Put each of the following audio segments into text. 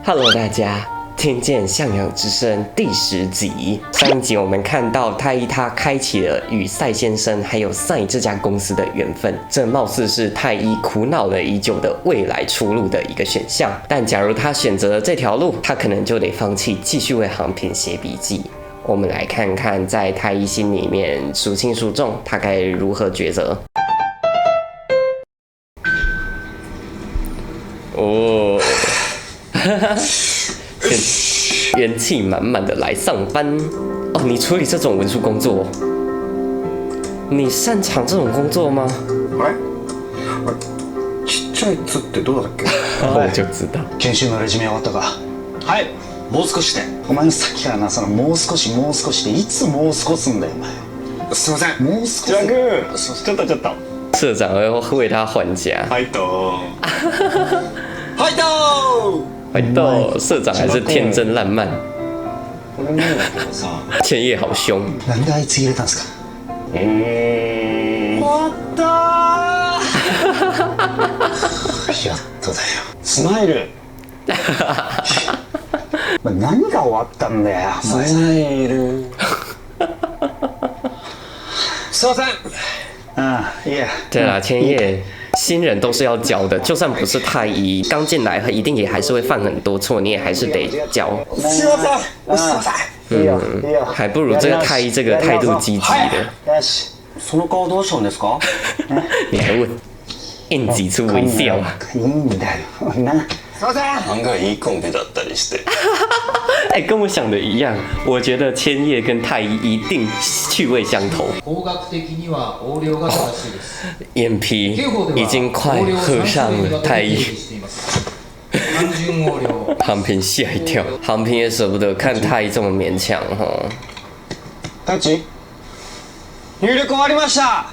Hello， 大家，听见向阳之声第10集。上一集我们看到太一他开启了与赛先生还有赛这家公司的缘分，这貌似是太一苦恼了已久的未来出路的一个选项。但假如他选择了这条路，他可能就得放弃继续为航平写笔记。我们来看看，在太一心里面孰轻孰重，他该如何抉择？哦。元气满满的来上班哦！你处理这种文书工作，你擅长这种工作吗？ちっちゃい「つ」ってどうだっけ？我就知道。研修のレジュメ終わったか？はい、もう少しで。お前のさっきからな、そのもう少しもう少しでいつもう少すんだよお前。すいません。もう少し。ジャグ、ちょっとちょっと。社长会为他还价。ファイト。ファイト。坏豆，社長還是天真爛漫。これなんだけどさ。千葉好凶。なんであいつ入れたんすか？終わったー。やっとだよ。スマイル。何が終わったんだよ。スマイル。すいません。ああ、いや。对啦，千葉。新人都是要教的，就算不是太医，刚进来一定也还是会犯很多错，你也还是得教。すいません。すいません。いいよ、いいよ。还不如这个太医这个态度积极的。よし。その顔どうしたんですか？你还问，硬挤出微笑啊！いいんだよ。な。すいません。案外いいコンビだったりして。哎，跟我想的一样，我觉得千叶跟太一一定趣味相投。工学的には横領が正しいです。眼皮已经快合上了，太一。単純横領。航平吓一跳，航平也舍不得看太一这么勉强哈。太一，入力終わりました。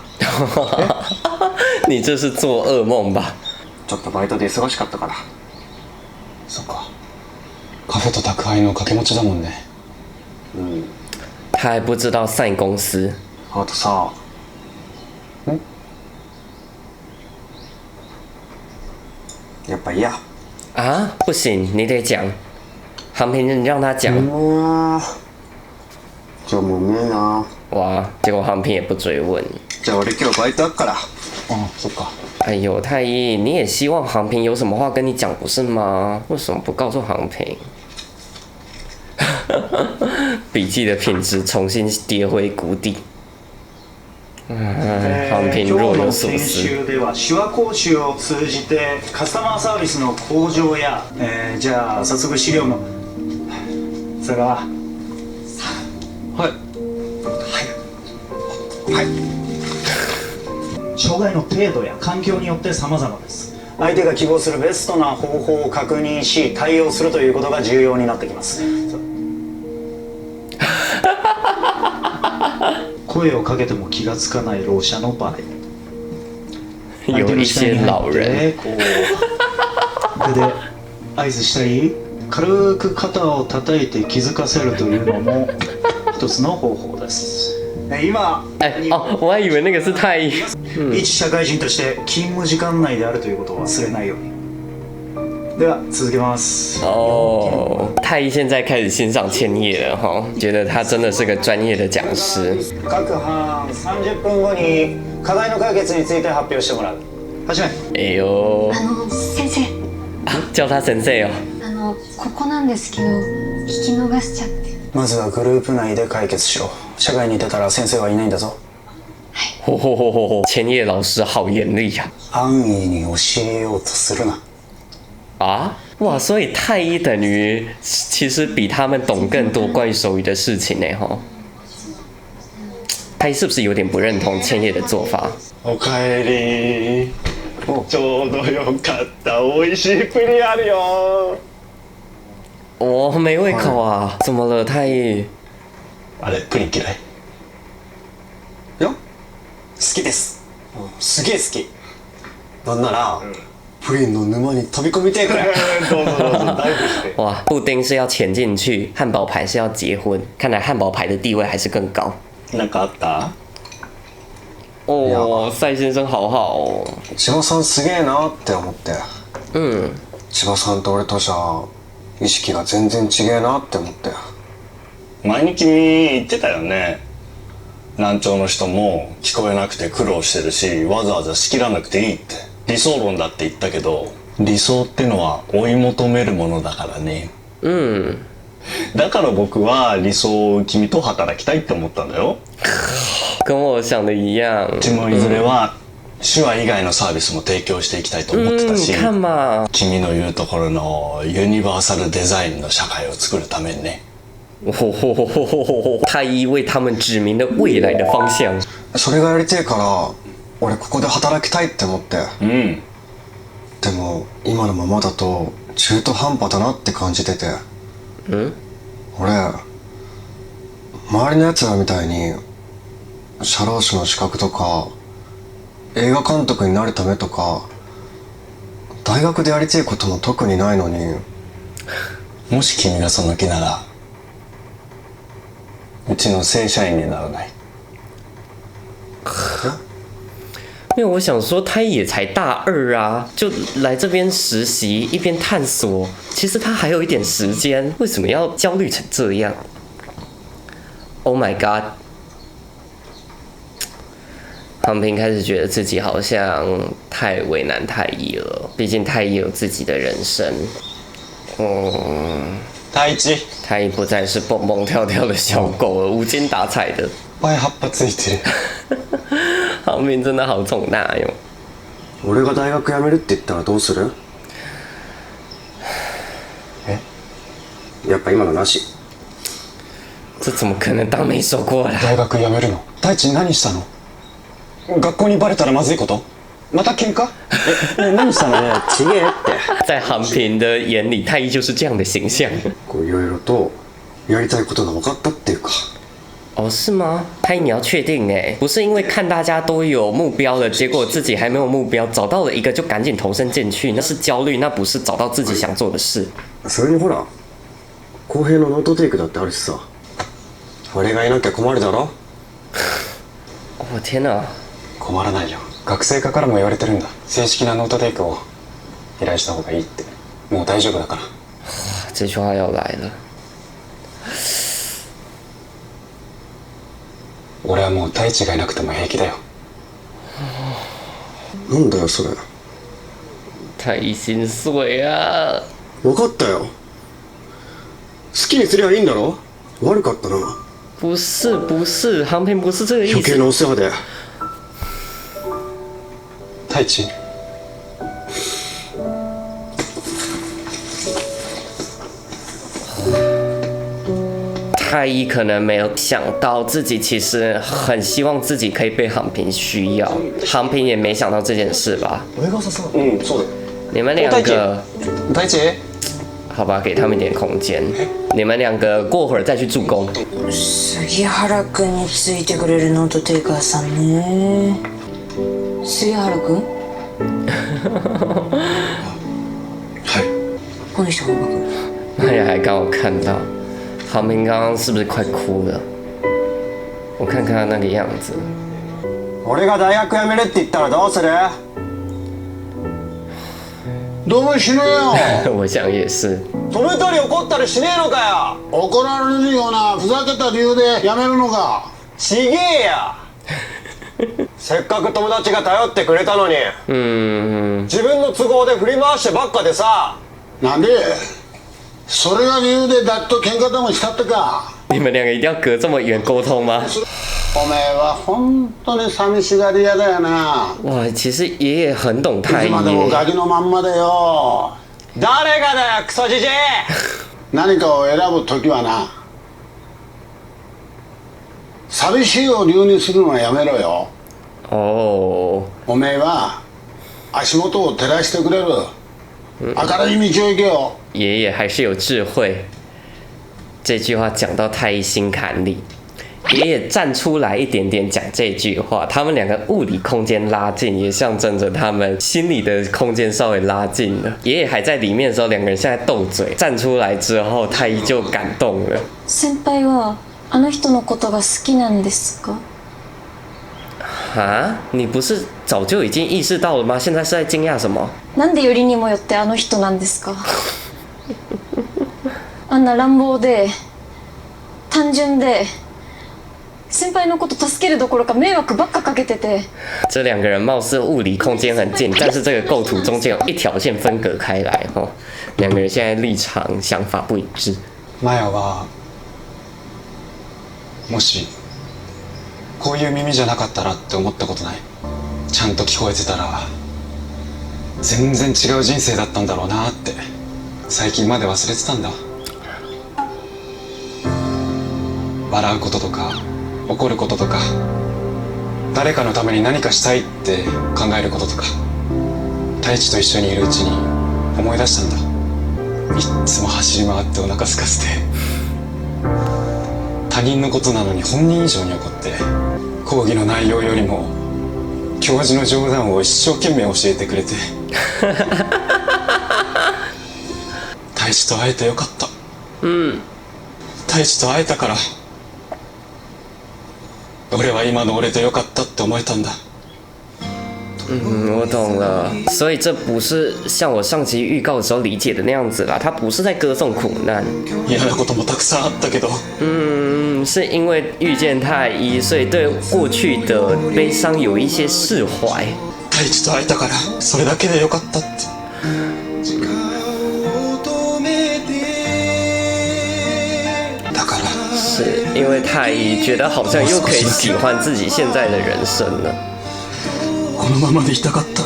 你这是做噩梦吧？ちょっとバイトで忙しかったから。そっか。カフェと宅配の掛け持ちだもんね。他还不知道赛公司。あとさ。やっぱ嫌。啊，不行，你得讲。航平，你让他讲。じゃあもうめえな。哇，结果航平也不追问。じゃあ俺今日バイトあっから。そっか。哎呦，太一，你也希望航平有什么话跟你讲不是吗？为什么不告诉航平？笔記的品質重新跌回谷底。航平若有所研思。修では手話講習を通じてカスタマーサービスの向上や、じゃあ早速資料の佐川。はいはい。障害の程度や環境によって様々です。相手が希望するベストな方法を確認し対応するということが重要になってきます。声をかけても気がつかないろう者の場合、有一些老人。こう手で合図したり軽く肩を叩いて気づかせるというのも一つの方法です。今、我还以为那个是太一。一社会人として勤務時間内であるということを忘れないように。では続けます。哦，太一现在开始欣賞千叶了哈，觉得他真的是个专业的讲师。各班30分後に課題の解決について発表してもらう。始め。哎呦，先生、叫他先生哦。ここなんですけど聞き逃しちゃって。まずはグループ内で解決しろ。社外に出たら先生はいないんだぞ。吼吼吼吼吼！千叶老师好严厉呀！安易に教えようとするな。啊，哇，所以太一等于其实比他们懂更多关于手语的事情呢哈。太一是不是有点不认同千叶的做法？おかえり。ちょうどよかった。美味しいプリンあるよ。我没胃口啊，怎么了，太一？あれプリン嫌い？いや、好きです。すげえ好き。なんなら、プリンの沼に飛び込みたいくらい。どうぞどうぞ、大夫して。哇，布丁是要潜进去，汉堡排是要结婚，看来汉堡排的地位还是更高。なんかあった？哦，赛先生好好哦。千葉さんすげえなって思って。嗯。千葉さんと俺とじゃ意識が全然違えなって思って。前に君言ってたよね。難聴の人も聞こえなくて苦労してるし、わざわざ仕切らなくていいって。理想論だって言ったけど、理想ってのは追い求めるものだからね。だから僕は理想を君と働きたいって思ったんだよ。跟我想的一样。うちもいずれは手話以外のサービスも提供していきたいと思ってたし、看嘛，君の言うところのユニバーサルデザインの社会を作るためにね。太一为他们指明了未来的方向。それがやりてえから俺ここで働きたいって思って。でも今のままだと中途半端だなって感じてて。俺周りのやつらみたいに社労士の資格とか映画監督になるためとか大学でやりてえことも特にないのに。もし君がその気ならうちの正社員にならない？因为我想说，他也才大2啊，就来这边实习，一边探索。其实他还有一点时间，为什么要焦虑成这样 ？Oh my god！ 航平开始觉得自己好像太为难太一了，毕竟太一有自己的人生。太一太一不再是蹦蹦跳跳的小狗了，无精打采的。前葉っぱついてる。航平真的好宠大哟。俺が大学辞めるって言ったらどうする？やっぱ今のなし。这怎么可能当没说过啦？大学辞めるの？太一何したの？学校にバレたらまずいこと？また喧嘩？何したの？ちげえって。在航平的眼里，太一就是这样的形象。こういろいろとやりたいことが分かったっていうか。哦，是吗？太一，你要确定哎，不是因为看大家都有目标了，结果自己还没有目标，找到了一个就赶紧投身进去，那是焦虑，那不是找到自己想做的事。それにほら、公平のノートテイクだってあるしさ。俺がいなきゃ困るだろ？我天哪！困らないよ。学生課からも言われてるんだ。正式なノートテイクを依頼した方がいいって。もう大丈夫だから。这句话要来了。俺はもう太一がいなくても平気だよ。なんだよそれ。太一心碎啊！分かったよ。好きにすりゃいいんだろ。悪かったな。不是不是，航平不是这个意余計思。なお世話で。太一。太一可能没有想到自己其实很希望自己可以被航平需要，航平也没想到这件事吧？俺が誘う。そうだ。你们两个，太一。好吧，给他们一点空间。你们两个过会儿再去助攻。杉原くんについてくれるノートテイカーさんね。杉原くん？はい。この人が僕。那也还刚好看到，航平刚刚是不是快哭了？我看看他那个样子。俺が大学辞めるって言ったらどうする？どうもしねえよ。我想也是。止めたり怒ったりしねえのかよ。怒られるようなふざけた理由で辞めるのか。ちげえや。せっかく友達が頼ってくれたのに自分の都合で振り回してばっかでさ。なんでそれが理由でだっと喧嘩でもしたってか。你们两个一定要隔这么远沟通吗？おめえは本当に寂しがり屋だよな。哇，其实爷爷很懂太一いつまでも耶。ガキのまんまでよ。誰がだよクソじじい。何かを選ぶ時はな、寂しいを理由にするのはやめろよ。哦，おめえは足元を照らしてくれる明るい道を行けよ。爷爷还是有智慧。这句话讲到太一心坎里，爷爷站出来一点点讲这句话，他们两个物理空间拉近，也象征着他们心理的空间稍微拉近了。爷爷还在里面的时候，两个人现在斗嘴，站出来之后，太一就感动了。先輩はあの人のことが好きなんですか？啊，你不是早就已经意识到了吗？现在是在惊讶什么？なんでよりにもよってあの人なんですか？あんな乱暴で単純で先輩のこと助けるどころか迷惑ばっかかけてて。这两个人貌似物理空间很近，但是这个构图中间有一条线分隔开来哦。两个人现在立场想法不一致。マヤはもしこういう耳じゃなかったらって思ったことない？ちゃんと聞こえてたら全然違う人生だったんだろうなって最近まで忘れてたんだ。笑うこととか怒ることとか誰かのために何かしたいって考えることとか太一と一緒にいるうちに思い出したんだ。いっつも走り回ってお腹空かせて他人のことなのに本人以上に怒って講義の内容よりも教授の冗談を一生懸命教えてくれて太一と会えてよかった。太一と会えたから俺は今の俺でよかったって思えたんだ。我懂了，所以这不是像我上集预告的时候理解的那样子啦，他不是在歌颂苦难。嫌なこともたくさんあったけど。是因为遇见太一，所以对过去的悲伤有一些释怀。太一と会えたからそれだけでよかったって。だから是因为太一觉得好像又可以喜欢自己现在的人生了。このままでいたかった。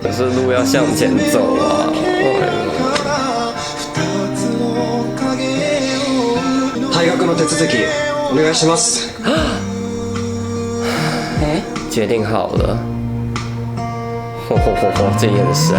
可是路要向前走啊。退学の手続きお願いします。决定好了。这眼神。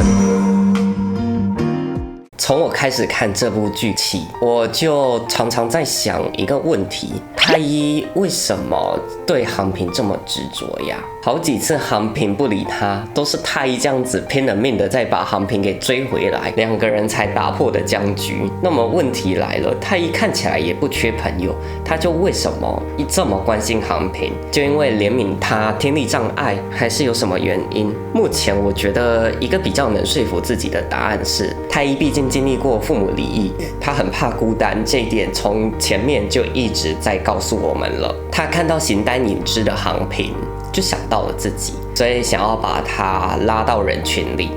从我开始看这部剧起，我就常常在想一个问题：太一为什么对航平这么执着呀？好几次航平不理他，都是太一这样子拼了命的再把航平给追回来，两个人才打破的僵局。那么问题来了，太一看起来也不缺朋友，他就为什么这么关心航平？就因为怜悯他听力障碍，还是有什么原因？目前我觉得一个比较能说服自己的答案是，太一毕竟经历过父母离异，他很怕孤单，这一点从前面就一直在告诉我们了。他看到形单影只的航平，就想到了自己，所以想要把他拉到人群里，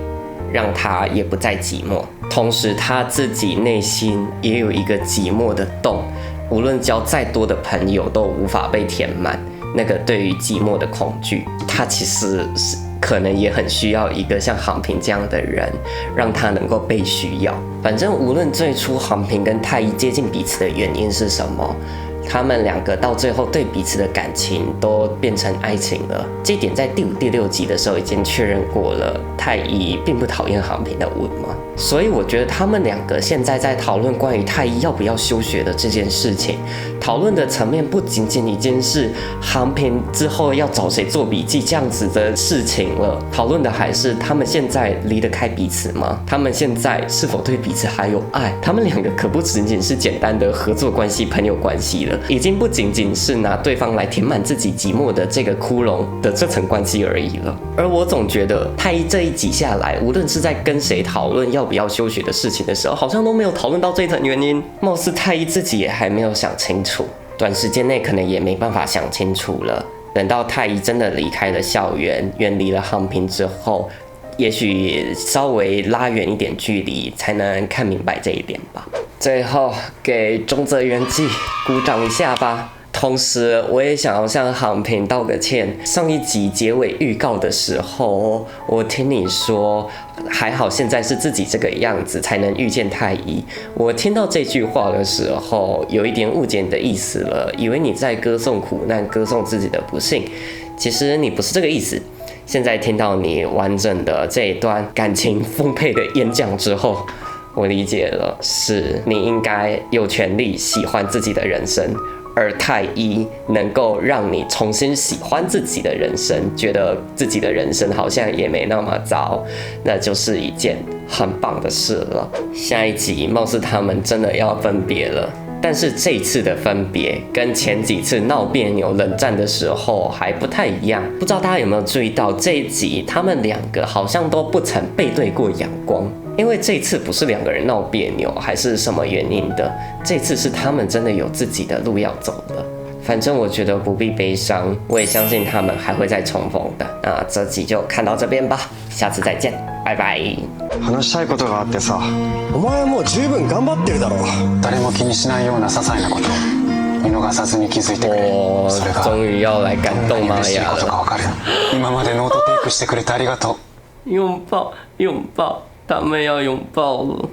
让他也不再寂寞。同时，他自己内心也有一个寂寞的洞，无论交再多的朋友都无法被填满。那个对于寂寞的恐惧，他其实是可能也很需要一个像航平这样的人，让他能够被需要。反正无论最初航平跟太一接近彼此的原因是什么，他们两个到最后对彼此的感情都变成爱情了。这一点在第5、第6集的时候已经确认过了。太一并不讨厌航平的吻嘛，所以我觉得他们两个现在在讨论关于太一要不要休学的这件事情，讨论的层面不仅仅已经是航平之后要找谁做笔记这样子的事情了，讨论的还是他们现在离得开彼此吗？他们现在是否对彼此还有爱？他们两个可不仅仅是简单的合作关系、朋友关系了，已经不仅仅是拿对方来填满自己寂寞的这个窟窿的这层关系而已了。而我总觉得太一这一集下来，无论是在跟谁讨论要不要休学的事情的时候，好像都没有讨论到这层原因。貌似太一自己也还没有想清楚，短时间内可能也没办法想清楚了。等到太一真的离开了校园，远离了航平之后，也许稍微拉远一点距离，才能看明白这一点吧。最后给中泽元纪鼓掌一下吧。同时，我也想要向航平道个歉。上一集结尾预告的时候，我听你说还好现在是自己这个样子才能遇见太一。我听到这句话的时候，有一点误解你的意思了，以为你在歌颂苦难，歌颂自己的不幸。其实你不是这个意思。现在听到你完整的这一段感情丰沛的演讲之后，我理解了，是你应该有权利喜欢自己的人生。而太一能够让你重新喜欢自己的人生，觉得自己的人生好像也没那么糟，那就是一件很棒的事了。下一集貌似他们真的要分别了，但是这一次的分别跟前几次闹别扭冷战的时候还不太一样。不知道大家有没有注意到，这一集他们两个好像都不曾背对过阳光。因为这次不是两个人闹别扭，还是什么原因的，这次是他们真的有自己的路要走了。反正我觉得不必悲伤，我也相信他们还会再重逢的。那这集就看到这边吧，下次再见，拜拜。話したいことがあってさ。お前はもう十分頑張ってるだろ。誰も気にしないような些細なこと見逃さずに気づいてくれ。それが终于要来感动玛嬉しい雅了。ことがわかる。今までノートテイクしてくれてありがとう。拥抱，拥抱，他们要拥抱了，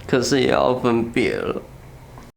可是也要分别了。